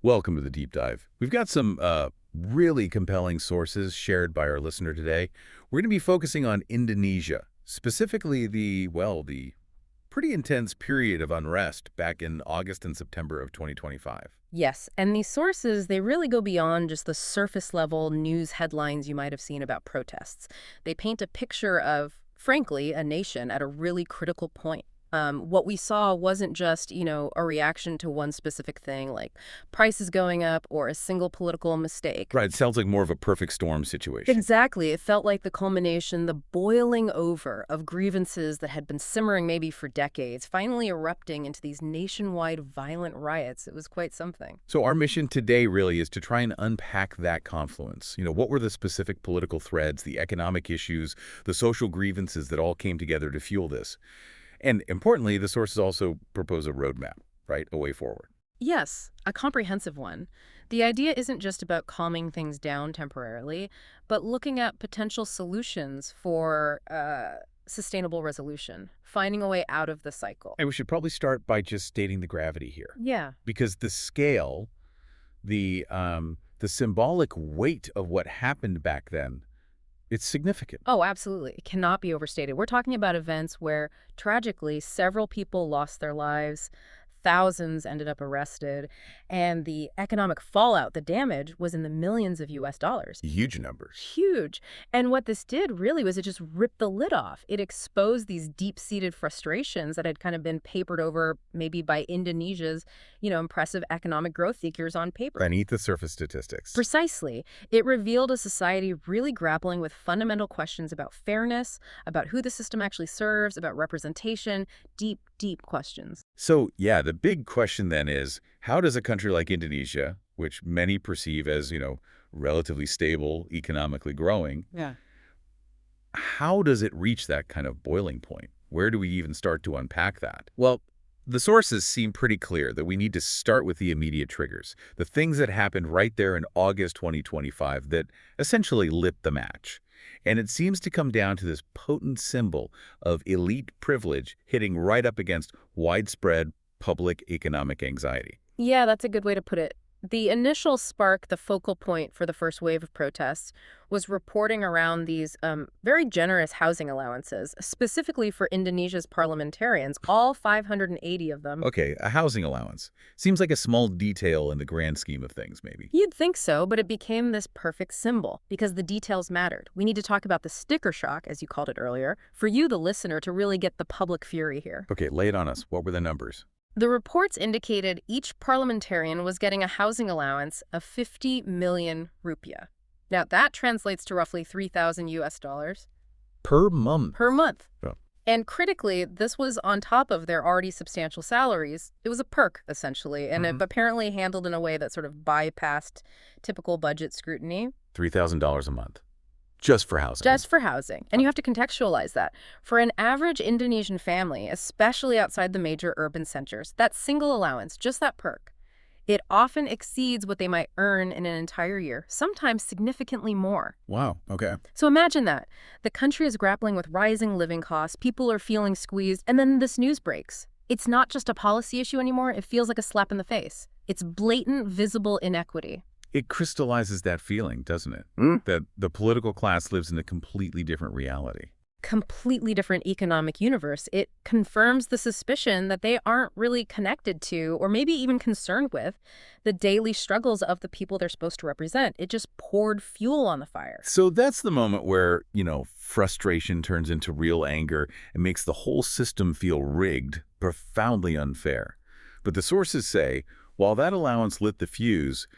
Welcome to the deep dive. We've got some really compelling sources shared by our listener today. We're going to be focusing on Indonesia, specifically the pretty intense period of unrest back in August and September of 2025. Yes, and these sources, they really go beyond just the surface-level news headlines you might have seen about protests. They paint a picture of, frankly, a nation at a really critical point. What we saw wasn't just, a reaction to one specific thing, like prices going up or a single political mistake. Right, it sounds like more of a perfect storm situation. Exactly. It felt like the culmination, the boiling over of grievances that had been simmering maybe for decades, finally erupting into these nationwide violent riots. It was quite something. So our mission today really is to try and unpack that confluence. What were the specific political threads, the economic issues, the social grievances that all came together to fuel this? And importantly, the sources also propose a roadmap, right? A way forward. Yes, a comprehensive one. The idea isn't just about calming things down temporarily, but looking at potential solutions for sustainable resolution, finding a way out of the cycle. And we should probably start by just stating the gravity here. Yeah. Because the scale, the symbolic weight of what happened back then, it's significant. Oh, absolutely. It cannot be overstated. We're talking about events where, tragically, several people lost their lives, thousands ended up arrested, and the economic fallout, the damage, was in the millions of U.S. dollars. Huge numbers. Huge. And what this did really was it just ripped the lid off. It exposed these deep-seated frustrations that had kind of been papered over maybe by Indonesia's, impressive economic growth figures on paper. Beneath the surface statistics. Precisely. It revealed a society really grappling with fundamental questions about fairness, about who the system actually serves, about representation, deep, deep questions. So, yeah, the big question then is, how does a country like Indonesia, which many perceive as, relatively stable, economically growing, how does it reach that kind of boiling point? Where do we even start to unpack that? Well, the sources seem pretty clear that we need to start with the immediate triggers, the things that happened right there in August 2025 that essentially lit the match. And it seems to come down to this potent symbol of elite privilege hitting right up against widespread public economic anxiety. Yeah, that's a good way to put it. The initial spark, the focal point for the first wave of protests, was reporting around these very generous housing allowances, specifically for Indonesia's parliamentarians, all 580 of them. Okay, a housing allowance. Seems like a small detail in the grand scheme of things, maybe. You'd think so, but it became this perfect symbol because the details mattered. We need to talk about the sticker shock, as you called it earlier, for you, the listener, to really get the public fury here. Okay, lay it on us. What were the numbers? The reports indicated each parliamentarian was getting a housing allowance of 50 million rupiah. Now, that translates to roughly 3,000 US dollars. Per month? Per month. Oh. And critically, this was on top of their already substantial salaries. It was a perk, essentially, and it apparently handled in a way that sort of bypassed typical budget scrutiny. $3,000 a month. Just for housing. Just for housing. And you have to contextualize that. For an average Indonesian family, especially outside the major urban centers, that single allowance, just that perk, it often exceeds what they might earn in an entire year, sometimes significantly more. Wow, okay. So imagine that. The country is grappling with rising living costs, people are feeling squeezed, and then this news breaks. It's not just a policy issue anymore, it feels like a slap in the face. It's blatant, visible inequity. It crystallizes that feeling, doesn't it? That the political class lives in a completely different reality. Completely different economic universe. It confirms the suspicion that they aren't really connected to, or maybe even concerned with, the daily struggles of the people they're supposed to represent. It just poured fuel on the fire. So that's the moment where, frustration turns into real anger and makes the whole system feel rigged, profoundly unfair. But the sources say, while that allowance lit the fuse,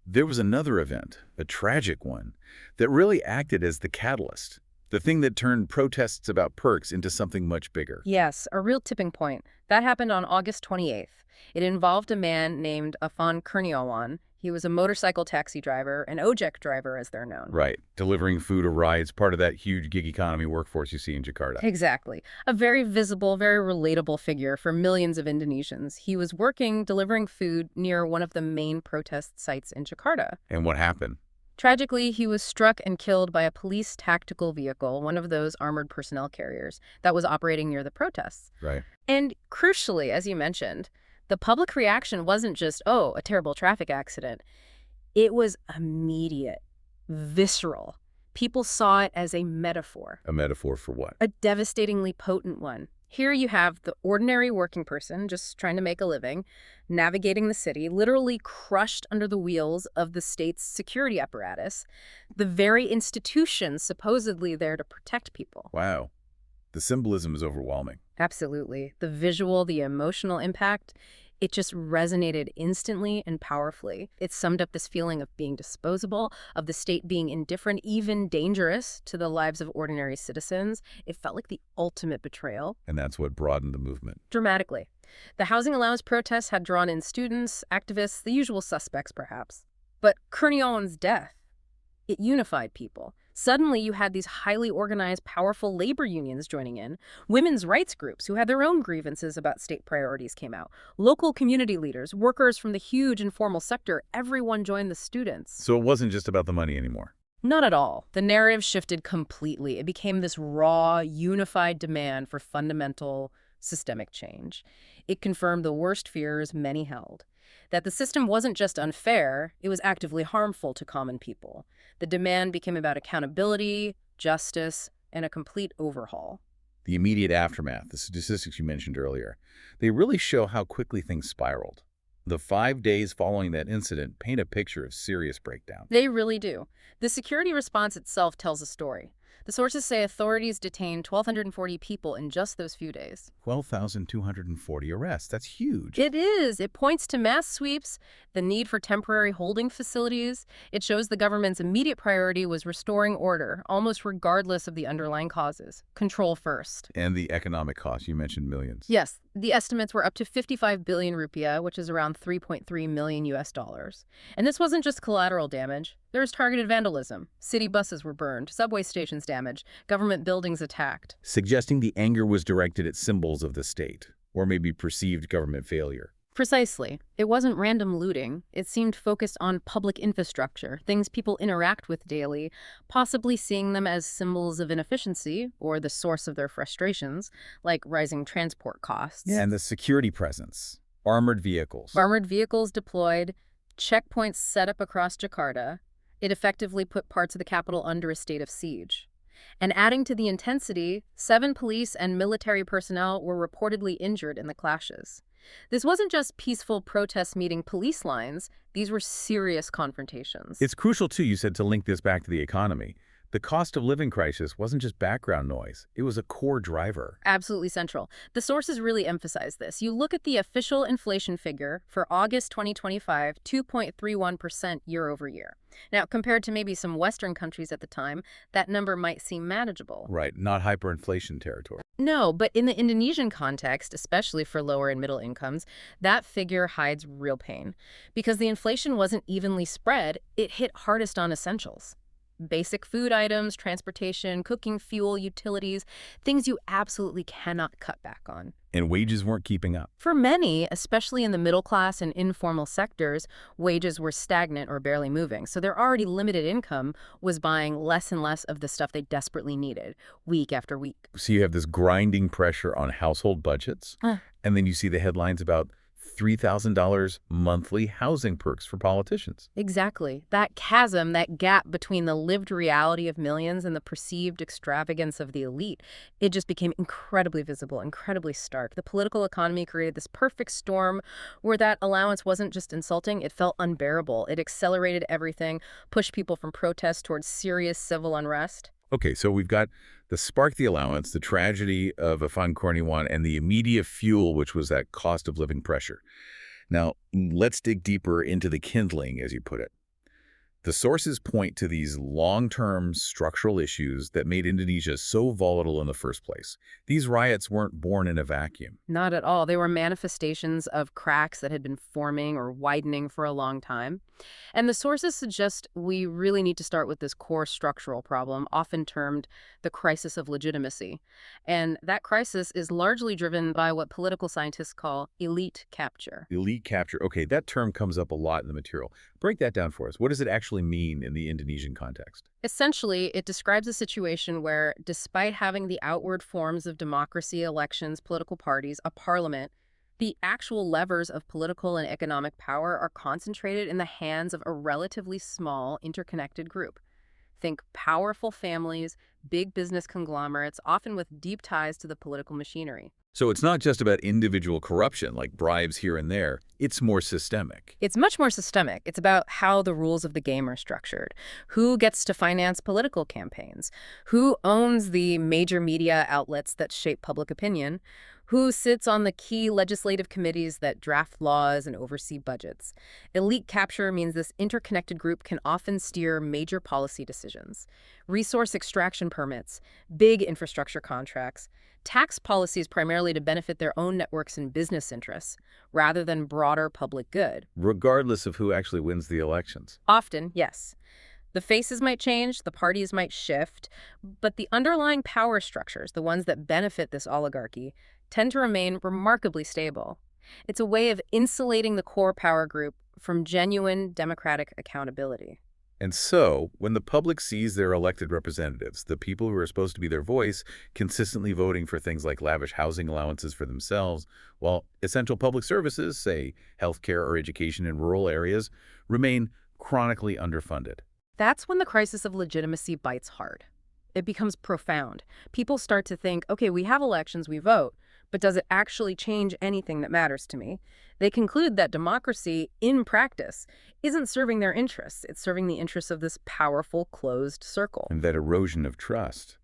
there was another event, a tragic one, that really acted as the catalyst, the thing that turned protests about perks into something much bigger. Yes, a real tipping point. That happened on August 28th. It involved a man named Afan Kurniawan. He was a motorcycle taxi driver, an ojek driver as they're known. Right, delivering food or rides, part of that huge gig economy workforce you see in Jakarta. Exactly. A very visible, very relatable figure for millions of Indonesians. He was working, delivering food near one of the main protest sites in Jakarta. And what happened? Tragically, he was struck and killed by a police tactical vehicle, one of those armored personnel carriers, that was operating near the protests. Right. And crucially, as you mentioned, The public reaction wasn't just, oh, a terrible traffic accident. It was immediate, visceral. People saw it as a metaphor. A metaphor for what? A devastatingly potent one. Here you have the ordinary working person just trying to make a living, navigating the city, literally crushed under the wheels of the state's security apparatus, the very institutions supposedly there to protect people. Wow. The symbolism is overwhelming. Absolutely. The visual, the emotional impact, it just resonated instantly and powerfully. It summed up this feeling of being disposable, of the state being indifferent, even dangerous to the lives of ordinary citizens. It felt like the ultimate betrayal. And that's what broadened the movement. Dramatically. The housing allowance protests had drawn in students, activists, the usual suspects perhaps. But Kerniowen's death, it unified people. Suddenly, you had these highly organized, powerful labor unions joining in. Women's rights groups who had their own grievances about state priorities came out. Local community leaders, workers from the huge informal sector, everyone joined the students. So it wasn't just about the money anymore. Not at all. The narrative shifted completely. It became this raw, unified demand for fundamental, systemic change. It confirmed the worst fears many held. That the system wasn't just unfair, it was actively harmful to common people. The demand became about accountability, justice, and a complete overhaul. The immediate aftermath, the statistics you mentioned earlier, they really show how quickly things spiraled. The 5 days following that incident paint a picture of serious breakdown. They really do. The security response itself tells a story. The sources say authorities detained 1,240 people in just those few days. 12,240 arrests. That's huge. It is. It points to mass sweeps, the need for temporary holding facilities. It shows the government's immediate priority was restoring order, almost regardless of the underlying causes. Control first. And the economic cost, you mentioned millions. Yes, the estimates were up to 55 billion rupiah, which is around 3.3 million US dollars. And this wasn't just collateral damage. There was targeted vandalism. City buses were burned, subway stations damaged, government buildings attacked. Suggesting the anger was directed at symbols of the state, or maybe perceived government failure. Precisely. It wasn't random looting. It seemed focused on public infrastructure, things people interact with daily, possibly seeing them as symbols of inefficiency or the source of their frustrations, like rising transport costs. Yeah. And the security presence. Armored vehicles. Armored vehicles deployed, checkpoints set up across Jakarta. It effectively put parts of the capital under a state of siege. And adding to the intensity, 7 police and military personnel were reportedly injured in the clashes. This wasn't just peaceful protests meeting police lines. These were serious confrontations. It's crucial, too, you said, to link this back to the economy. The cost of living crisis wasn't just background noise. It was a core driver. Absolutely central. The sources really emphasize this. You look at the official inflation figure for August 2025, 2.31% year over year. Now, compared to maybe some Western countries at the time, that number might seem manageable. Right, not hyperinflation territory. No, but in the Indonesian context, especially for lower and middle incomes, that figure hides real pain. Because the inflation wasn't evenly spread, it hit hardest on essentials. Basic food items, transportation, cooking fuel, utilities, things you absolutely cannot cut back on. And wages weren't keeping up. For many, especially in the middle class and informal sectors, wages were stagnant or barely moving. So their already limited income was buying less and less of the stuff they desperately needed, week after week. So you have this grinding pressure on household budgets, and then you see the headlines about $3,000 monthly housing perks for politicians. Exactly. That chasm, that gap between the lived reality of millions and the perceived extravagance of the elite, it just became incredibly visible, incredibly stark. The political economy created this perfect storm where that allowance wasn't just insulting, it felt unbearable. It accelerated everything, pushed people from protest towards serious civil unrest. Okay, so we've got the spark, the allowance, the tragedy of Afan Kurniawan, and the immediate fuel, which was that cost of living pressure. Now, let's dig deeper into the kindling, as you put it. The sources point to these long-term structural issues that made Indonesia so volatile in the first place. These riots weren't born in a vacuum. Not at all. They were manifestations of cracks that had been forming or widening for a long time. And the sources suggest we really need to start with this core structural problem, often termed the crisis of legitimacy. And that crisis is largely driven by what political scientists call elite capture. Elite capture. Okay, that term comes up a lot in the material. Break that down for us. What does it actually mean in the Indonesian context? Essentially, it describes a situation where, despite having the outward forms of democracy, elections, political parties, a parliament, The actual levers of political and economic power are concentrated in the hands of a relatively small, interconnected group. Think powerful families, big business conglomerates, often with deep ties to the political machinery. So it's not just about individual corruption, like bribes here and there. It's more systemic. It's much more systemic. It's about how the rules of the game are structured. Who gets to finance political campaigns? Who owns the major media outlets that shape public opinion? Who sits on the key legislative committees that draft laws and oversee budgets? Elite capture means this interconnected group can often steer major policy decisions. Resource extraction permits, big infrastructure contracts, tax policies primarily to benefit their own networks and business interests, rather than broader public good. Regardless of who actually wins the elections. Often, yes. The faces might change, the parties might shift, but the underlying power structures, the ones that benefit this oligarchy, tend to remain remarkably stable. It's a way of insulating the core power group from genuine democratic accountability. And so, when the public sees their elected representatives, the people who are supposed to be their voice, consistently voting for things like lavish housing allowances for themselves, while essential public services, say healthcare or education in rural areas, remain chronically underfunded. That's when the crisis of legitimacy bites hard. It becomes profound. People start to think, okay, we have elections, we vote, but does it actually change anything that matters to me? They conclude that democracy, in practice, isn't serving their interests. It's serving the interests of this powerful, closed circle. And that erosion of trust,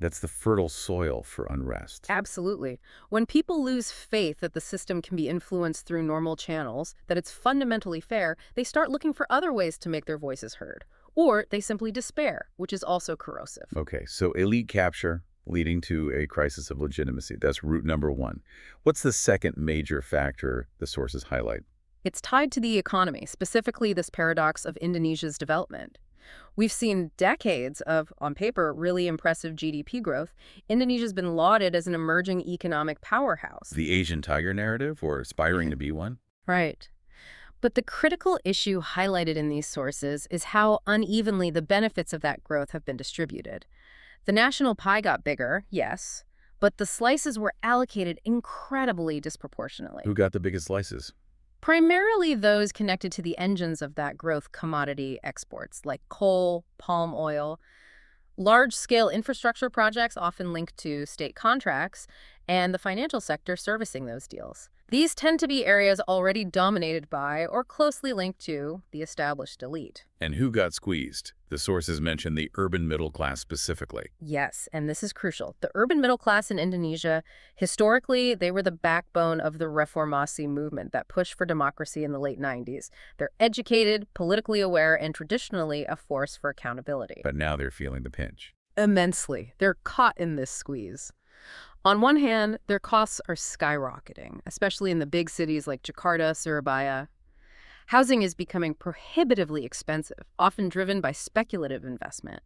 that's the fertile soil for unrest. Absolutely. When people lose faith that the system can be influenced through normal channels, that it's fundamentally fair, they start looking for other ways to make their voices heard. Or they simply despair, which is also corrosive. Okay, so elite capture leading to a crisis of legitimacy. That's root number one. What's the second major factor the sources highlight? It's tied to the economy, specifically this paradox of Indonesia's development. We've seen decades of, on paper, really impressive GDP growth. Indonesia's been lauded as an emerging economic powerhouse. The Asian tiger narrative, or aspiring to be one? Right. But the critical issue highlighted in these sources is how unevenly the benefits of that growth have been distributed. The national pie got bigger, yes, but the slices were allocated incredibly disproportionately. Who got the biggest slices? Primarily those connected to the engines of that growth commodity exports, like coal, palm oil, large-scale infrastructure projects often linked to state contracts, and the financial sector servicing those deals. These tend to be areas already dominated by or closely linked to the established elite. And who got squeezed? The sources mention the urban middle class specifically. Yes, and this is crucial. The urban middle class in Indonesia, historically, they were the backbone of the reformasi movement that pushed for democracy in the late 90s. They're educated, politically aware, and traditionally a force for accountability. But now they're feeling the pinch. Immensely. They're caught in this squeeze. On one hand, their costs are skyrocketing, especially in the big cities like Jakarta, Surabaya. Housing is becoming prohibitively expensive, often driven by speculative investment.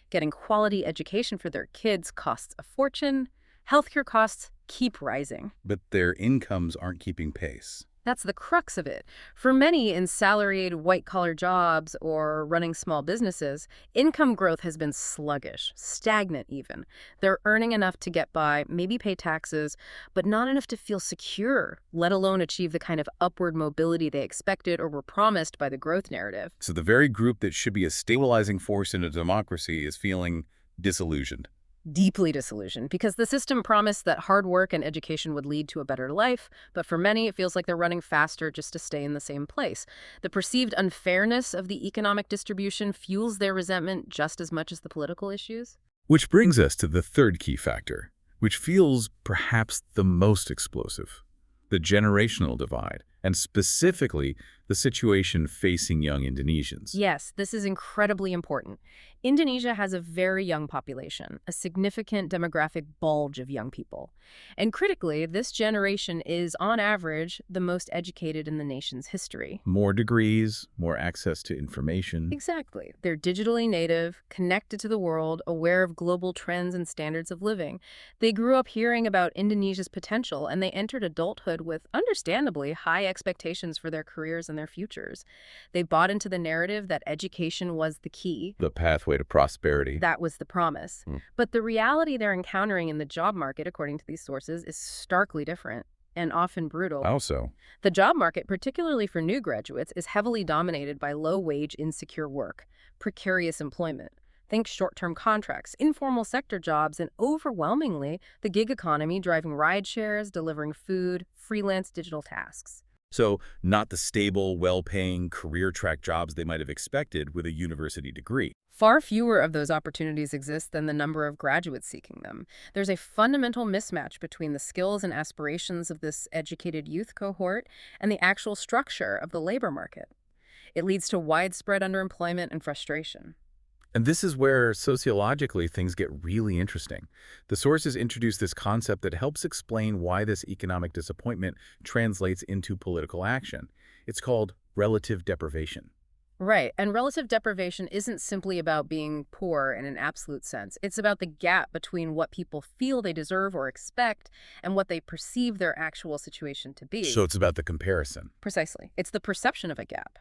Getting quality education for their kids costs a fortune. Healthcare costs keep rising. But their incomes aren't keeping pace. That's the crux of it. For many in salaried white-collar jobs or running small businesses, income growth has been sluggish, stagnant even. They're earning enough to get by, maybe pay taxes, but not enough to feel secure, let alone achieve the kind of upward mobility they expected or were promised by the growth narrative. So the very group that should be a stabilizing force in a democracy is feeling disillusioned. Deeply disillusioned, because the system promised that hard work and education would lead to a better life, but for many it feels like they're running faster just to stay in the same place. The perceived unfairness of the economic distribution fuels their resentment just as much as the political issues. Which brings us to the third key factor, which feels perhaps the most explosive: the generational divide, and specifically the situation facing young Indonesians. Yes, this is incredibly important. Indonesia has a very young population, a significant demographic bulge of young people. And critically, this generation is, on average, the most educated in the nation's history. More degrees, more access to information. Exactly. They're digitally native, connected to the world, aware of global trends and standards of living. They grew up hearing about Indonesia's potential, and they entered adulthood with, understandably, high expectations for their careers and their futures. They bought into the narrative that education was the key. The pathway to prosperity. That was the promise. But the reality they're encountering in the job market, according to these sources, is starkly different. and often brutal. Also, The job market, particularly for new graduates, is heavily dominated by low-wage, insecure work, precarious employment. Think short-term contracts, informal sector jobs, and overwhelmingly, the gig economy driving ride shares, delivering food, freelance digital tasks. so not the stable, well-paying, career-track jobs they might have expected with a university degree. Far fewer of those opportunities exist than the number of graduates seeking them. There's a fundamental mismatch between the skills and aspirations of this educated youth cohort and the actual structure of the labor market. It leads to widespread underemployment and frustration. And this is where, sociologically, things get really interesting. The sources introduce this concept that helps explain why this economic disappointment translates into political action. It's called relative deprivation. Right, and relative deprivation isn't simply about being poor in an absolute sense. It's about the gap between what people feel they deserve or expect and what they perceive their actual situation to be. So it's about the comparison. Precisely. It's the perception of a gap.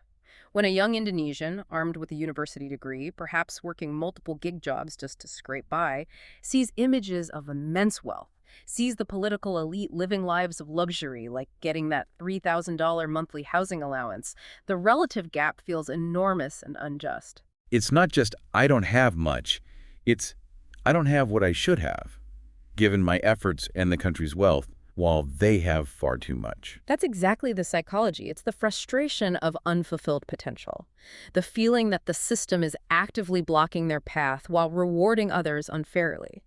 When a young Indonesian, armed with a university degree, perhaps working multiple gig jobs just to scrape by, sees images of immense wealth, sees the political elite living lives of luxury, like getting that $3,000 monthly housing allowance, the relative gap feels enormous and unjust. It's not just, I don't have much. It's, I don't have what I should have, given my efforts and the country's wealth, while they have far too much. That's exactly the psychology. It's the frustration of unfulfilled potential. The feeling that the system is actively blocking their path while rewarding others unfairly.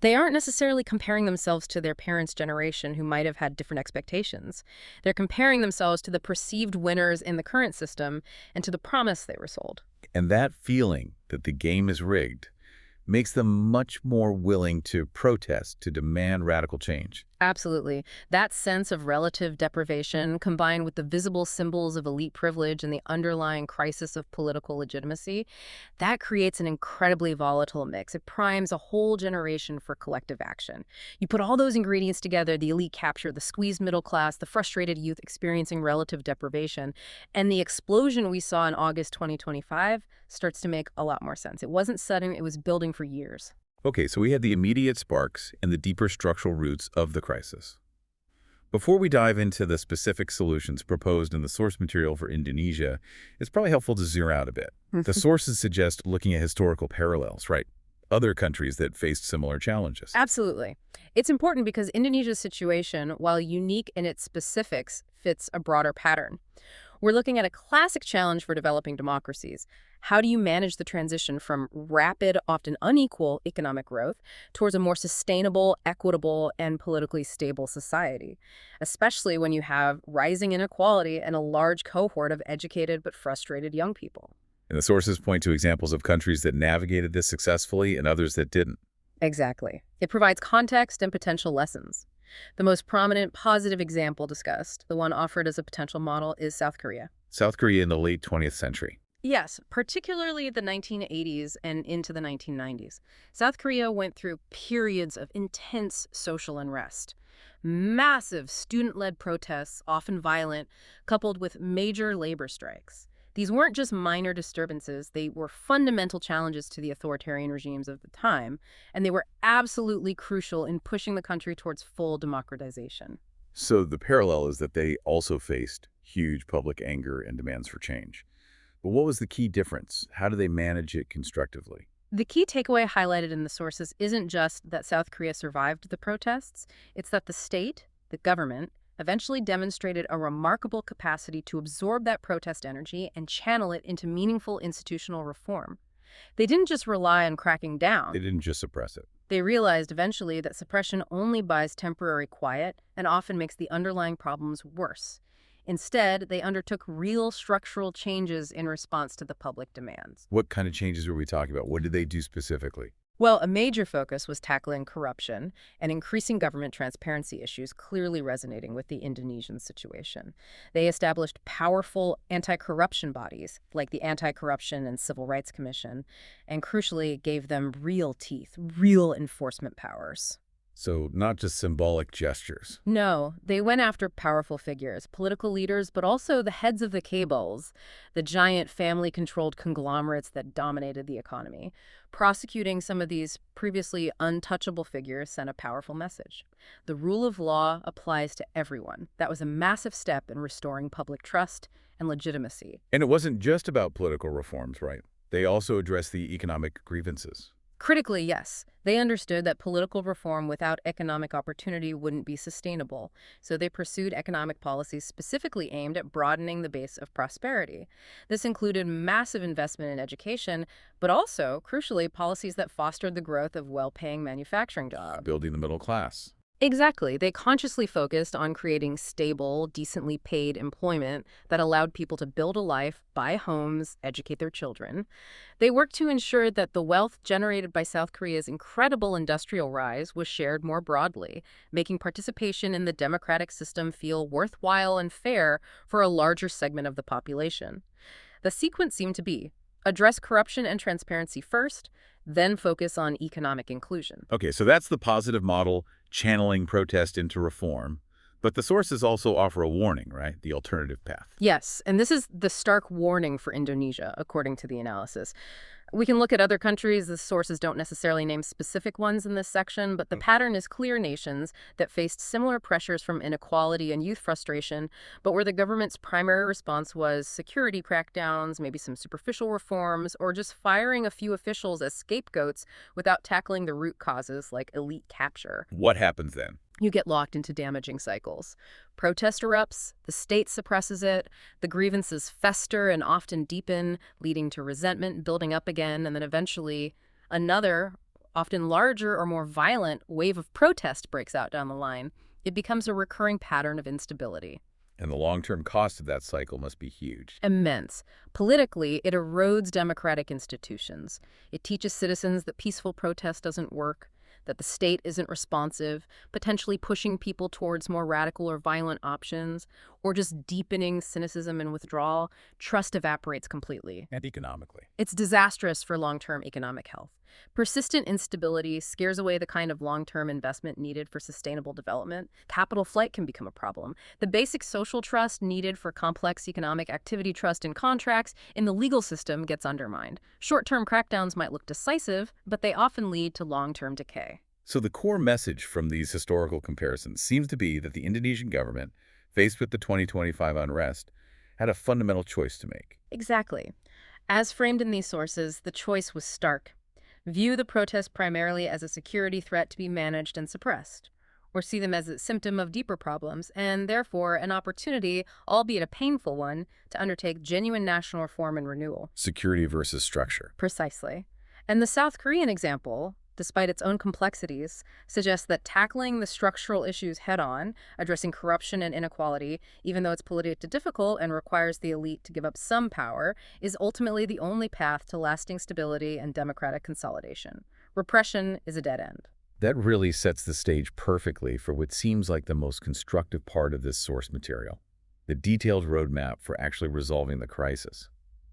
They aren't necessarily comparing themselves to their parents' generation who might have had different expectations. They're comparing themselves to the perceived winners in the current system and to the promise they were sold. And that feeling that the game is rigged makes them much more willing to protest, to demand radical change. Absolutely. That sense of relative deprivation, combined with the visible symbols of elite privilege and the underlying crisis of political legitimacy, that creates an incredibly volatile mix. It primes a whole generation for collective action. You put all those ingredients together, the elite capture, the squeezed middle class, the frustrated youth experiencing relative deprivation, and the explosion we saw in August 2025 starts to make a lot more sense. It wasn't sudden, it was building for years. Okay, so we had the immediate sparks and the deeper structural roots of the crisis. Before we dive into the specific solutions proposed in the source material for Indonesia, it's probably helpful to zero out a bit. The sources suggest looking at historical parallels, right? Other countries that faced similar challenges. Absolutely. It's important because Indonesia's situation, while unique in its specifics, fits a broader pattern. We're looking at a classic challenge for developing democracies. How do you manage the transition from rapid, often unequal economic growth towards a more sustainable, equitable, and politically stable society, especially when you have rising inequality and a large cohort of educated but frustrated young people? And the sources point to examples of countries that navigated this successfully and others that didn't. Exactly. It provides context and potential lessons. The most prominent positive example discussed, the one offered as a potential model, is South Korea. South Korea in the late 20th century. Yes, particularly the 1980s and into the 1990s. South Korea went through periods of intense social unrest. Massive student-led protests, often violent, coupled with major labor strikes. These weren't just minor disturbances, they were fundamental challenges to the authoritarian regimes of the time, and they were absolutely crucial in pushing the country towards full democratization. So the parallel is that they also faced huge public anger and demands for change. But what was the key difference? How do they manage it constructively? The key takeaway highlighted in the sources isn't just that South Korea survived the protests, it's that the state, the government, eventually demonstrated a remarkable capacity to absorb that protest energy and channel it into meaningful institutional reform. They didn't just rely on cracking down. They didn't just suppress it. They realized eventually that suppression only buys temporary quiet and often makes the underlying problems worse. Instead, they undertook real structural changes in response to the public demands. What kind of changes were we talking about? What did they do specifically? Well, a major focus was tackling corruption and increasing government transparency issues, clearly resonating with the Indonesian situation. They established powerful anti-corruption bodies, like the Anti-Corruption and Civil Rights Commission, and crucially gave them real teeth, real enforcement powers. So not just symbolic gestures. No, they went after powerful figures, political leaders, but also the heads of the cabals, the giant family-controlled conglomerates that dominated the economy. Prosecuting some of these previously untouchable figures sent a powerful message. The rule of law applies to everyone. That was a massive step in restoring public trust and legitimacy. And it wasn't just about political reforms, right? They also addressed the economic grievances. Critically, yes. They understood that political reform without economic opportunity wouldn't be sustainable, so they pursued economic policies specifically aimed at broadening the base of prosperity. This included massive investment in education, but also, crucially, policies that fostered the growth of well-paying manufacturing jobs. Building the middle class. Exactly. They consciously focused on creating stable, decently paid employment that allowed people to build a life, buy homes, educate their children. They worked to ensure that the wealth generated by South Korea's incredible industrial rise was shared more broadly, making participation in the democratic system feel worthwhile and fair for a larger segment of the population. The sequence seemed to be address corruption and transparency first, then focus on economic inclusion. Okay, so that's the positive model, channeling protest into reform. But the sources also offer a warning, right? The alternative path. Yes, and this is the stark warning for Indonesia, according to the analysis. We can look at other countries. The sources don't necessarily name specific ones in this section, but the pattern is clear: nations that faced similar pressures from inequality and youth frustration, but where the government's primary response was security crackdowns, maybe some superficial reforms, or just firing a few officials as scapegoats without tackling the root causes like elite capture. What happens then? You get locked into damaging cycles. Protest erupts, the state suppresses it, the grievances fester and often deepen, leading to resentment building up again, and then eventually another, often larger or more violent, wave of protest breaks out down the line. It becomes a recurring pattern of instability. And the long-term cost of that cycle must be huge. Immense. Politically, it erodes democratic institutions. It teaches citizens that peaceful protest doesn't work, that the state isn't responsive, potentially pushing people towards more radical or violent options, or just deepening cynicism and withdrawal. Trust evaporates completely. And economically. It's disastrous for long-term economic health. Persistent instability scares away the kind of long-term investment needed for sustainable development. Capital flight can become a problem. The basic social trust needed for complex economic activity, trust in contracts, in the legal system gets undermined. Short-term crackdowns might look decisive, but they often lead to long-term decay. So the core message from these historical comparisons seems to be that the Indonesian government, faced with the 2025 unrest, had a fundamental choice to make. Exactly. As framed in these sources, the choice was stark. View the protests primarily as a security threat to be managed and suppressed, or see them as a symptom of deeper problems, and therefore an opportunity, albeit a painful one, to undertake genuine national reform and renewal. Security versus structure. Precisely. And the South Korean example, despite its own complexities, suggests that tackling the structural issues head-on, addressing corruption and inequality, even though it's politically difficult and requires the elite to give up some power, is ultimately the only path to lasting stability and democratic consolidation. Repression is a dead end. That really sets the stage perfectly for what seems like the most constructive part of this source material, the detailed roadmap for actually resolving the crisis.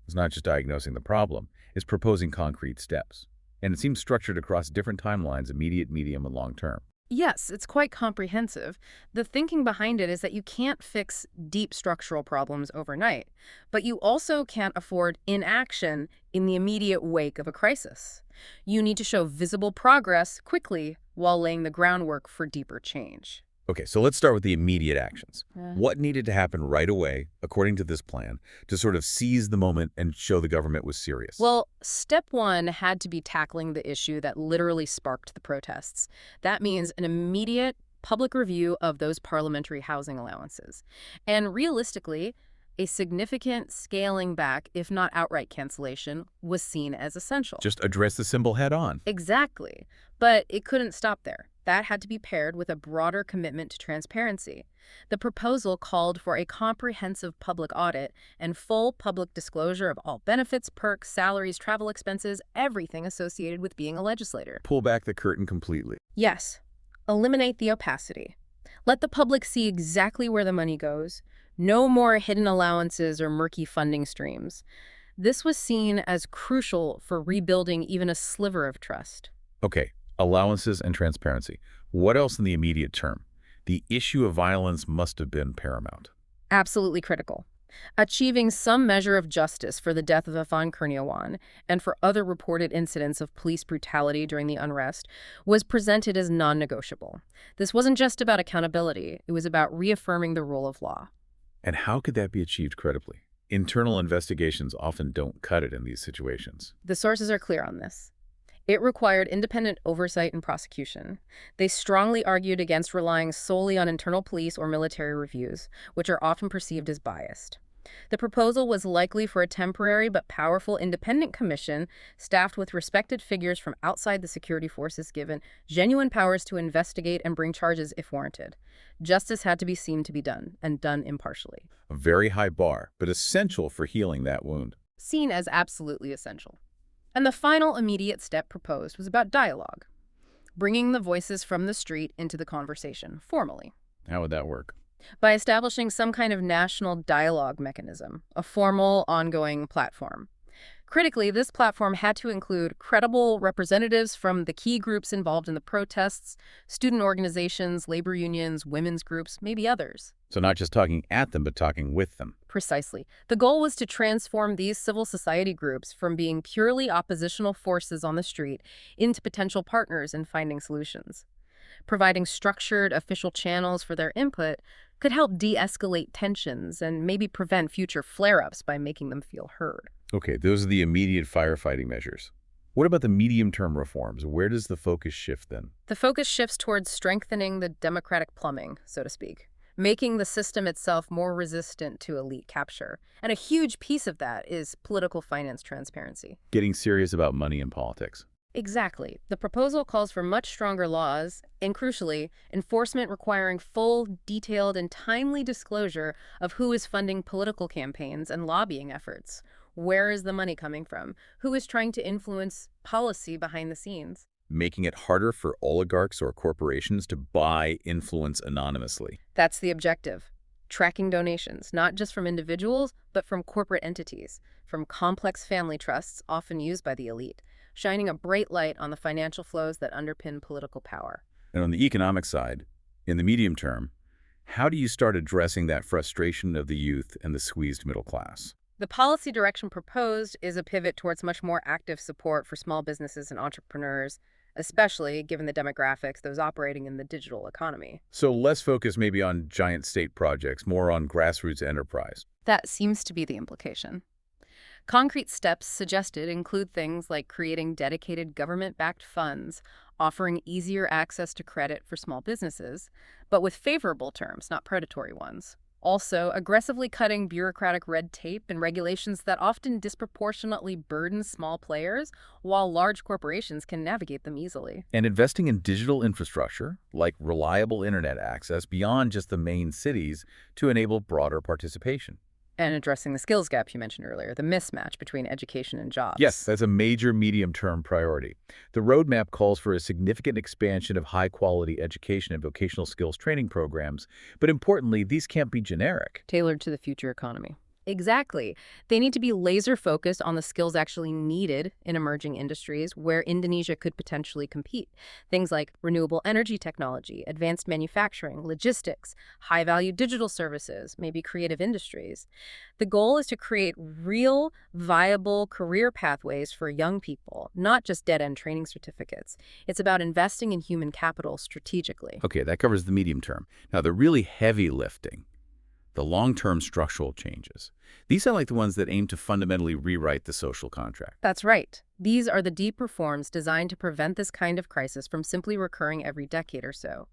It's not just diagnosing the problem, it's proposing concrete steps. And it seems structured across different timelines, immediate, medium, and long term. Yes, it's quite comprehensive. The thinking behind it is that you can't fix deep structural problems overnight, but you also can't afford inaction in the immediate wake of a crisis. You need to show visible progress quickly while laying the groundwork for deeper change. Okay, so let's start with the immediate actions. What needed to happen right away, according to this plan, to sort of seize the moment and show the government was serious? Well, step one had to be tackling the issue that literally sparked the protests. That means an immediate public review of those parliamentary housing allowances. And realistically, a significant scaling back, if not outright cancellation, was seen as essential. Just address the symbol head on. Exactly. But it couldn't stop there. That had to be paired with a broader commitment to transparency. The proposal called for a comprehensive public audit and full public disclosure of all benefits, perks, salaries, travel expenses, everything associated with being a legislator. Pull back the curtain completely. Yes. Eliminate the opacity. Let the public see exactly where the money goes. No more hidden allowances or murky funding streams. This was seen as crucial for rebuilding even a sliver of trust. Okay, Allowances and transparency. What else in the immediate term? The issue of violence must have been paramount. Absolutely critical. Achieving some measure of justice for the death of Afan Kurniawan and for other reported incidents of police brutality during the unrest was presented as non-negotiable. This wasn't just about accountability, it was about reaffirming the rule of law. And how could that be achieved credibly? Internal investigations often don't cut it in these situations. The sources are clear on this. It required independent oversight and prosecution. They strongly argued against relying solely on internal police or military reviews, which are often perceived as biased. The proposal was likely for a temporary but powerful independent commission staffed with respected figures from outside the security forces given genuine powers to investigate and bring charges if warranted. Justice had to be seen to be done, and done impartially. A very high bar, but essential for healing that wound. Seen as absolutely essential. And the final immediate step proposed was about dialogue, bringing the voices from the street into the conversation, formally. How would that work? By establishing some kind of national dialogue mechanism, a formal, ongoing platform. Critically, this platform had to include credible representatives from the key groups involved in the protests, student organizations, labor unions, women's groups, maybe others. So not just talking at them, but talking with them. Precisely. The goal was to transform these civil society groups from being purely oppositional forces on the street into potential partners in finding solutions. Providing structured, official channels for their input could help de-escalate tensions and maybe prevent future flare-ups by making them feel heard. Okay, those are the immediate firefighting measures. What about the medium-term reforms? Where does the focus shift then? The focus shifts towards strengthening the democratic plumbing, so to speak, making the system itself more resistant to elite capture. And a huge piece of that is political finance transparency. Getting serious about money in politics. Exactly. The proposal calls for much stronger laws and, crucially, enforcement requiring full, detailed, and timely disclosure of who is funding political campaigns and lobbying efforts. Where is the money coming from? Who is trying to influence policy behind the scenes? Making it harder for oligarchs or corporations to buy influence anonymously. That's the objective. Tracking donations, not just from individuals, but from corporate entities, from complex family trusts often used by the elite, shining a bright light on the financial flows that underpin political power. And on the economic side, in the medium term, how do you start addressing that frustration of the youth and the squeezed middle class? The policy direction proposed is a pivot towards much more active support for small businesses and entrepreneurs, especially given the demographics, those operating in the digital economy. So less focus maybe on giant state projects, more on grassroots enterprise. That seems to be the implication. Concrete steps suggested include things like creating dedicated government-backed funds, offering easier access to credit for small businesses, but with favorable terms, not predatory ones. Also, aggressively cutting bureaucratic red tape and regulations that often disproportionately burden small players, while large corporations can navigate them easily. And investing in digital infrastructure, like reliable internet access beyond just the main cities to enable broader participation. And addressing the skills gap you mentioned earlier, the mismatch between education and jobs. Yes, that's a major medium-term priority. The roadmap calls for a significant expansion of high-quality education and vocational skills training programs, but importantly, these can't be generic. Tailored to the future economy. Exactly. They need to be laser-focused on the skills actually needed in emerging industries where Indonesia could potentially compete. Things like renewable energy technology, advanced manufacturing, logistics, high-value digital services, maybe creative industries. The goal is to create real, viable career pathways for young people, not just dead-end training certificates. It's about investing in human capital strategically. Okay, that covers the medium term. Now, the really heavy lifting, the long-term structural changes. These sound like the ones that aim to fundamentally rewrite the social contract. That's right. These are the deep reforms designed to prevent this kind of crisis from simply recurring every decade or so.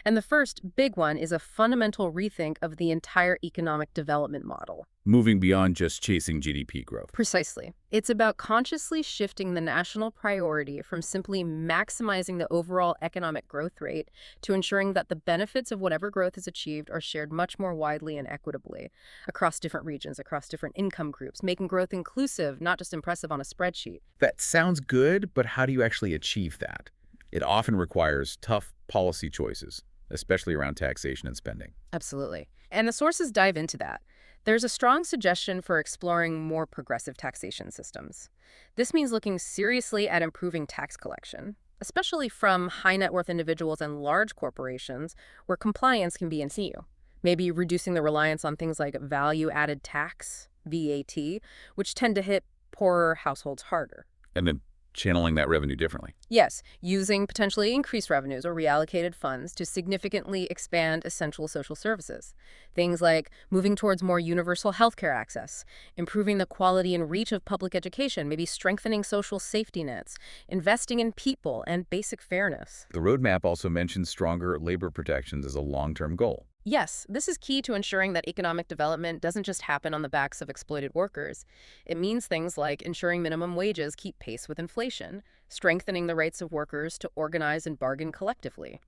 And the first big one is a fundamental rethink of the entire economic development model. Moving beyond just chasing GDP growth. Precisely. It's about consciously shifting the national priority from simply maximizing the overall economic growth rate to ensuring that the benefits of whatever growth is achieved are shared much more widely and equitably across different regions, across different income groups, making growth inclusive, not just impressive on a spreadsheet. That sounds good, but how do you actually achieve that? It often requires tough policy choices, especially around taxation and spending. Absolutely. And the sources dive into that. There's a strong suggestion for exploring more progressive taxation systems. This means looking seriously at improving tax collection, especially from high net worth individuals and large corporations where compliance can be an issue. Maybe reducing the reliance on things like value added tax, VAT, which tend to hit poorer households harder. And then channeling that revenue differently. Yes, using potentially increased revenues or reallocated funds to significantly expand essential social services. Things like moving towards more universal healthcare access, improving the quality and reach of public education, maybe strengthening social safety nets, investing in people, and basic fairness. The roadmap also mentions stronger labor protections as a long-term goal. Yes, this is key to ensuring that economic development doesn't just happen on the backs of exploited workers. It means things like ensuring minimum wages keep pace with inflation, strengthening the rights of workers to organize and bargain collectively,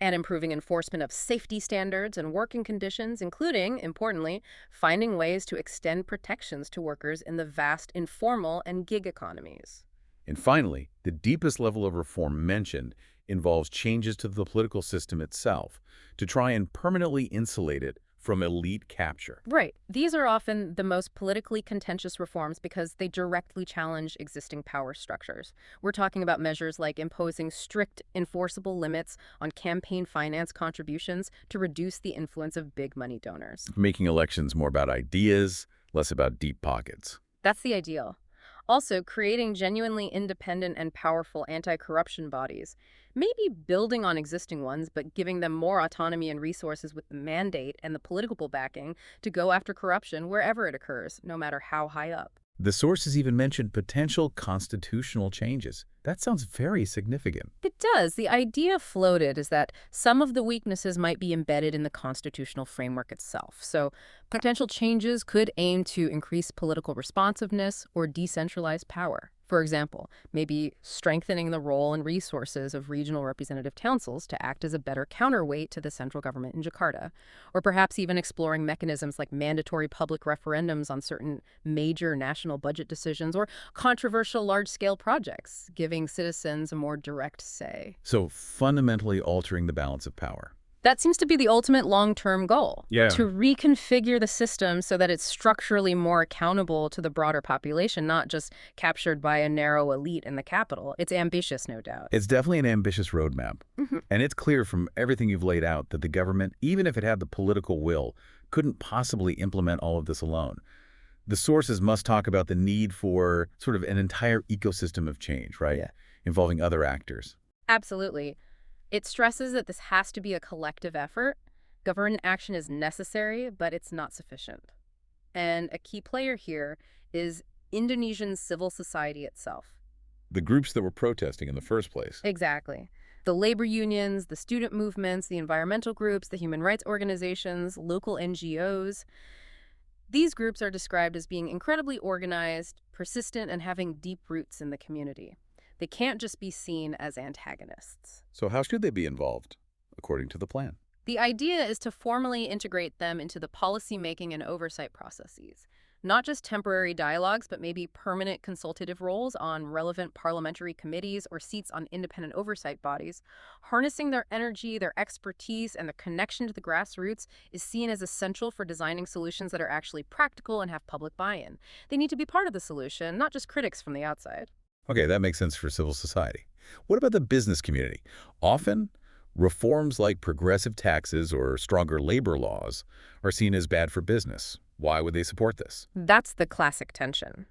and improving enforcement of safety standards and working conditions, including, importantly, finding ways to extend protections to workers in the vast informal and gig economies. And finally, the deepest level of reform mentioned involves changes to the political system itself to try and permanently insulate it from elite capture. Right. These are often the most politically contentious reforms because they directly challenge existing power structures. We're talking about measures like imposing strict enforceable limits on campaign finance contributions to reduce the influence of big money donors. Making elections more about ideas, less about deep pockets. That's the ideal. Also, creating genuinely independent and powerful anti-corruption bodies, maybe building on existing ones, but giving them more autonomy and resources with the mandate and the political backing to go after corruption wherever it occurs, no matter how high up. The sources even mentioned potential constitutional changes. That sounds very significant. It does. The idea floated is that some of the weaknesses might be embedded in the constitutional framework itself. So potential changes could aim to increase political responsiveness or decentralize power. For example, maybe strengthening the role and resources of regional representative councils to act as a better counterweight to the central government in Jakarta, or perhaps even exploring mechanisms like mandatory public referendums on certain major national budget decisions or controversial large-scale projects, giving citizens a more direct say. So fundamentally altering the balance of power. That seems to be the ultimate long-term goal, Yeah. to reconfigure the system so that it's structurally more accountable to the broader population, not just captured by a narrow elite in the capital. It's ambitious, no doubt. It's definitely an ambitious roadmap. Mhm. And it's clear from everything you've laid out that the government, even if it had the political will, couldn't possibly implement all of this alone. The sources must talk about the need for sort of an entire ecosystem of change, right? Yeah. Involving other actors. Absolutely. It stresses that this has to be a collective effort. Government action is necessary, but it's not sufficient. And a key player here is Indonesian civil society itself. The groups that were protesting in the first place. Exactly. The labor unions, the student movements, the environmental groups, the human rights organizations, local NGOs. These groups are described as being incredibly organized, persistent, and having deep roots in the community. They can't just be seen as antagonists. So how should they be involved, according to the plan? The idea is to formally integrate them into the policy-making and oversight processes. Not just temporary dialogues, but maybe permanent consultative roles on relevant parliamentary committees or seats on independent oversight bodies. Harnessing their energy, their expertise, and their connection to the grassroots is seen as essential for designing solutions that are actually practical and have public buy-in. They need to be part of the solution, not just critics from the outside. Okay, that makes sense for civil society. What about the business community? Often, reforms like progressive taxes or stronger labor laws are seen as bad for business. Why would they support this? That's the classic tension.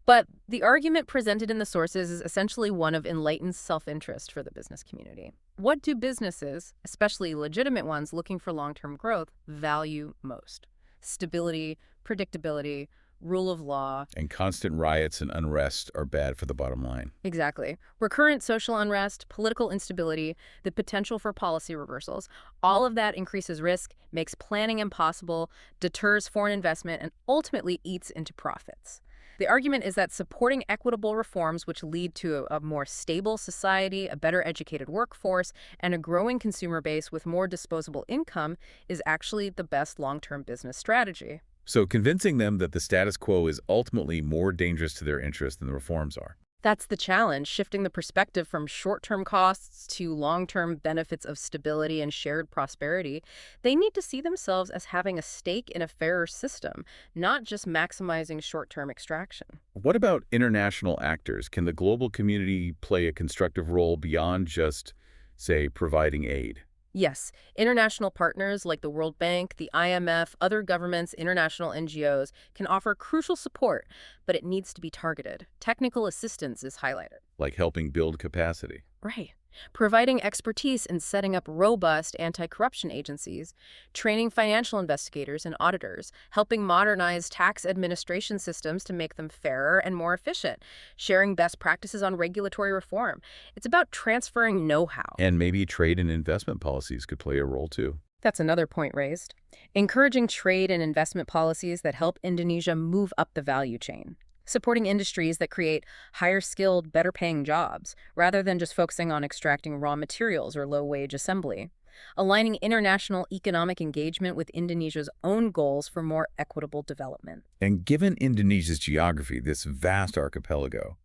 But the argument presented in the sources is essentially one of enlightened self-interest for the business community. What do businesses, especially legitimate ones looking for long-term growth, value most? Stability, predictability, rule of law. And constant riots and unrest are bad for the bottom line. Exactly. Recurrent social unrest, political instability, the potential for policy reversals, all of that increases risk, makes planning impossible, deters foreign investment, and ultimately eats into profits. The argument is that supporting equitable reforms which lead to a more stable society, a better educated workforce, and a growing consumer base with more disposable income is actually the best long-term business strategy. So convincing them that the status quo is ultimately more dangerous to their interests than the reforms are. That's the challenge, shifting the perspective from short-term costs to long-term benefits of stability and shared prosperity. They need to see themselves as having a stake in a fairer system, not just maximizing short-term extraction. What about international actors? Can the global community play a constructive role beyond just, say, providing aid? Yes, international partners like the World Bank, the IMF, other governments, international NGOs can offer crucial support, but it needs to be targeted. Technical assistance is highlighted. Like helping build capacity? Right. Providing expertise in setting up robust anti-corruption agencies, training financial investigators and auditors, helping modernize tax administration systems to make them fairer and more efficient, sharing best practices on regulatory reform. It's about transferring know-how. And maybe trade and investment policies could play a role too. That's another point raised. Encouraging trade and investment policies that help Indonesia move up the value chain. Supporting industries that create higher skilled, better paying jobs, rather than just focusing on extracting raw materials or low wage assembly. Aligning international economic engagement with Indonesia's own goals for more equitable development. And given Indonesia's geography, this vast archipelago,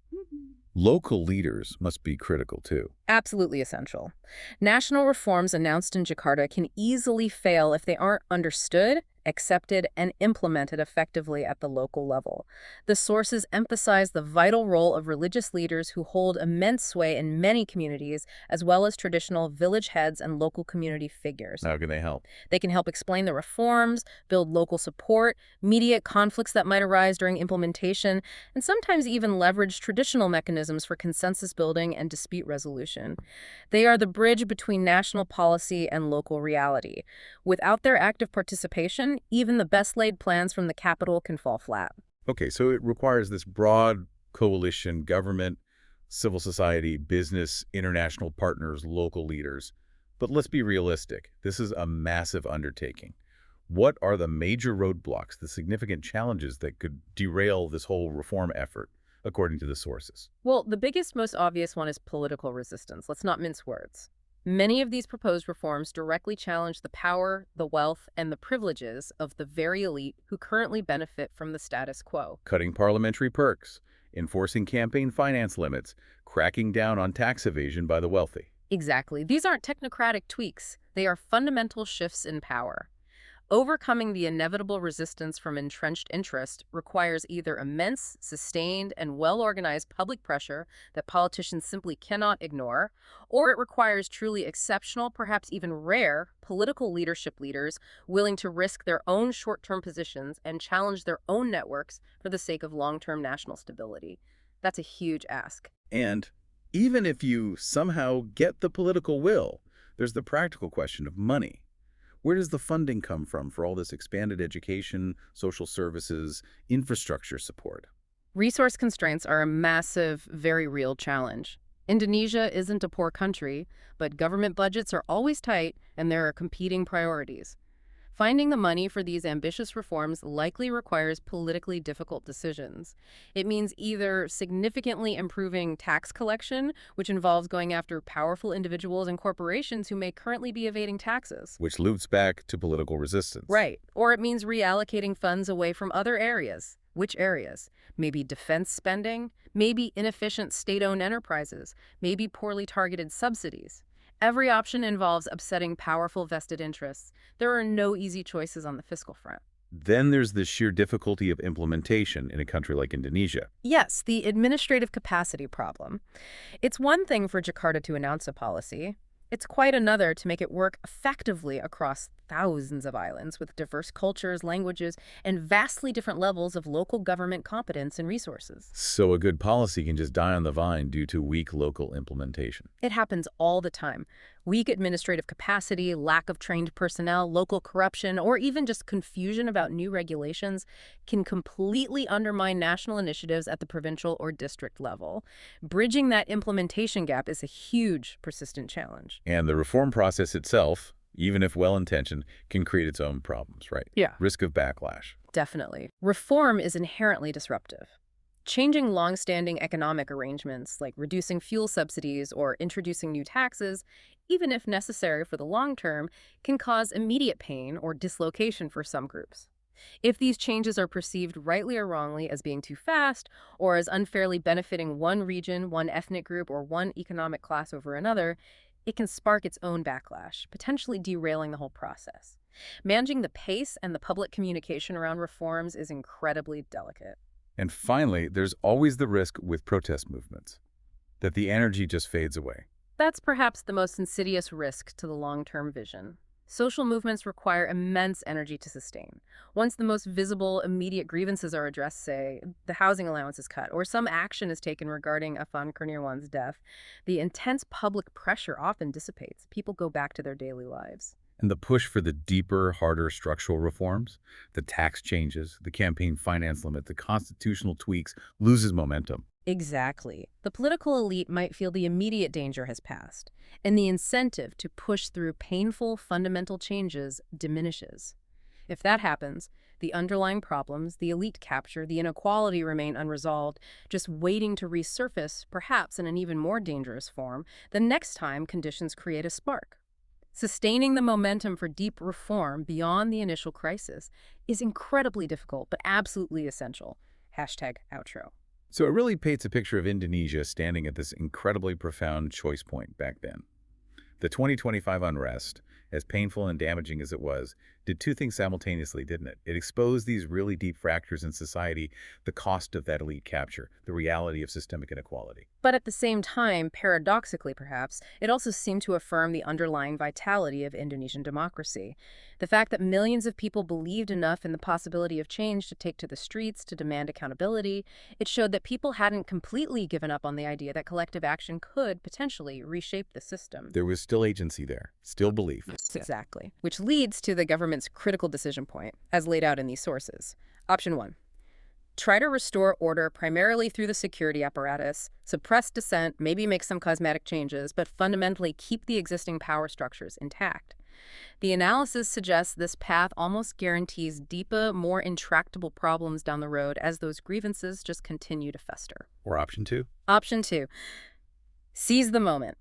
local leaders must be critical too. Absolutely essential. National reforms announced in Jakarta can easily fail if they aren't understood, accepted, and implemented effectively at the local level. The sources emphasize the vital role of religious leaders who hold immense sway in many communities, as well as traditional village heads and local community figures. How can they help? They can help explain the reforms, build local support, mediate conflicts that might arise during implementation, and sometimes even leverage traditional mechanisms for consensus building and dispute resolution. They are the bridge between national policy and local reality. Without their active participation, even the best-laid plans from the capital can fall flat. Okay, so it requires this broad coalition, government, civil society, business, international partners, local leaders. But let's be realistic. This is a massive undertaking. What are the major roadblocks, the significant challenges that could derail this whole reform effort, according to the sources? Well, the biggest, most obvious one is political resistance. Let's not mince words. Many of these proposed reforms directly challenge the power, the wealth, and the privileges of the very elite who currently benefit from the status quo. Cutting parliamentary perks, enforcing campaign finance limits, cracking down on tax evasion by the wealthy. Exactly. These aren't technocratic tweaks. They are fundamental shifts in power. Overcoming the inevitable resistance from entrenched interest requires either immense, sustained, and well-organized public pressure that politicians simply cannot ignore, or it requires truly exceptional, perhaps even rare, political leaders willing to risk their own short-term positions and challenge their own networks for the sake of long-term national stability. That's a huge ask. And even if you somehow get the political will, there's the practical question of money. Where does the funding come from for all this expanded education, social services, infrastructure support? Resource constraints are a massive, very real challenge. Indonesia isn't a poor country, but government budgets are always tight and there are competing priorities. Finding the money for these ambitious reforms likely requires politically difficult decisions. It means either significantly improving tax collection, which involves going after powerful individuals and corporations who may currently be evading taxes. Which loops back to political resistance. Right. Or it means reallocating funds away from other areas. Which areas? Maybe defense spending, maybe inefficient state-owned enterprises, maybe poorly targeted subsidies. Every option involves upsetting powerful vested interests. There are no easy choices on the fiscal front. Then there's the sheer difficulty of implementation in a country like Indonesia. Yes, the administrative capacity problem. It's one thing for Jakarta to announce a policy. It's quite another to make it work effectively across thousands of islands with diverse cultures, languages, and vastly different levels of local government competence and resources. So a good policy can just die on the vine due to weak local implementation. It happens all the time. Weak administrative capacity, lack of trained personnel, local corruption, or even just confusion about new regulations can completely undermine national initiatives at the provincial or district level. Bridging that implementation gap is a huge, persistent challenge. And the reform process itself, even if well-intentioned, can create its own problems, right? Yeah. Risk of backlash. Definitely. Reform is inherently disruptive. Changing long-standing economic arrangements, like reducing fuel subsidies or introducing new taxes, even if necessary for the long term, can cause immediate pain or dislocation for some groups. If these changes are perceived rightly or wrongly as being too fast or as unfairly benefiting one region, one ethnic group, or one economic class over another, it can spark its own backlash, potentially derailing the whole process. Managing the pace and the public communication around reforms is incredibly delicate. And finally, there's always the risk with protest movements, that the energy just fades away. That's perhaps the most insidious risk to the long-term vision. Social movements require immense energy to sustain. Once the most visible, immediate grievances are addressed, say, the housing allowance is cut, or some action is taken regarding Afan Kurniawan's death, the intense public pressure often dissipates. People go back to their daily lives. And the push for the deeper, harder structural reforms, the tax changes, the campaign finance limit, the constitutional tweaks, loses momentum. Exactly. The political elite might feel the immediate danger has passed, and the incentive to push through painful, fundamental changes diminishes. If that happens, the underlying problems, the elite capture, the inequality remain unresolved, just waiting to resurface, perhaps in an even more dangerous form, the next time conditions create a spark. Sustaining the momentum for deep reform beyond the initial crisis is incredibly difficult, but absolutely essential. #outro. So it really paints a picture of Indonesia standing at this incredibly profound choice point back then. The 2025 unrest, as painful and damaging as it was, did two things simultaneously, didn't it? It exposed these really deep fractures in society, the cost of that elite capture, the reality of systemic inequality. But at the same time, paradoxically perhaps, it also seemed to affirm the underlying vitality of Indonesian democracy. The fact that millions of people believed enough in the possibility of change to take to the streets to demand accountability, it showed that people hadn't completely given up on the idea that collective action could potentially reshape the system. There was still agency there, still belief. Exactly. Which leads to the government's critical decision point, as laid out in these sources. Option 1. Try to restore order primarily through the security apparatus, suppress dissent, maybe make some cosmetic changes, but fundamentally keep the existing power structures intact. The analysis suggests this path almost guarantees deeper, more intractable problems down the road as those grievances just continue to fester. Or option 2? Option 2. Seize the moment.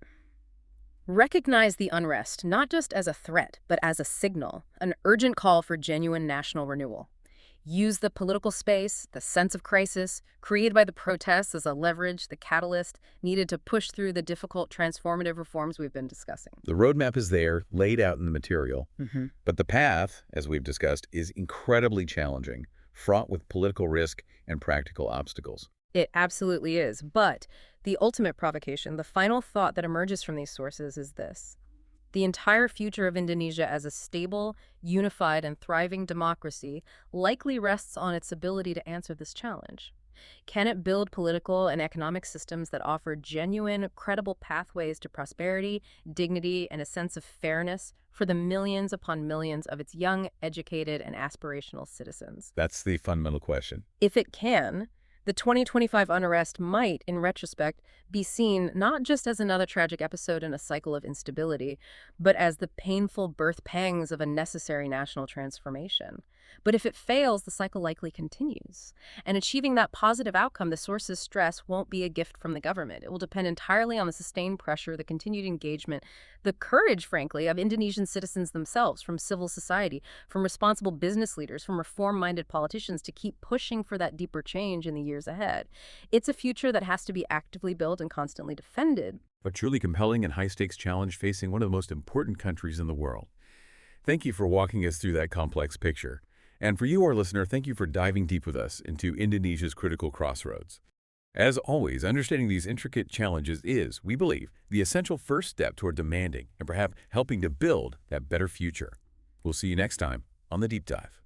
Recognize the unrest not just as a threat, but as a signal, an urgent call for genuine national renewal. Use the political space, the sense of crisis, created by the protests as a leverage, the catalyst needed to push through the difficult transformative reforms we've been discussing. The roadmap is there, laid out in the material, but the path, as we've discussed, is incredibly challenging, fraught with political risk and practical obstacles. It absolutely is, but the ultimate provocation, the final thought that emerges from these sources is this. The entire future of Indonesia as a stable, unified, and thriving democracy likely rests on its ability to answer this challenge. Can it build political and economic systems that offer genuine, credible pathways to prosperity, dignity, and a sense of fairness for the millions upon millions of its young, educated, and aspirational citizens? That's the fundamental question. If it can, the 2025 unrest might, in retrospect, be seen not just as another tragic episode in a cycle of instability, but as the painful birth pangs of a necessary national transformation. But if it fails, the cycle likely continues. And achieving that positive outcome, the sources stress, won't be a gift from the government. It will depend entirely on the sustained pressure, the continued engagement, the courage, frankly, of Indonesian citizens themselves, from civil society, from responsible business leaders, from reform-minded politicians to keep pushing for that deeper change in the years ahead. It's a future that has to be actively built and constantly defended. A truly compelling and high-stakes challenge facing one of the most important countries in the world. Thank you for walking us through that complex picture. And for you, our listener, thank you for diving deep with us into Indonesia's critical crossroads. As always, understanding these intricate challenges is, we believe, the essential first step toward demanding and perhaps helping to build that better future. We'll see you next time on The Deep Dive.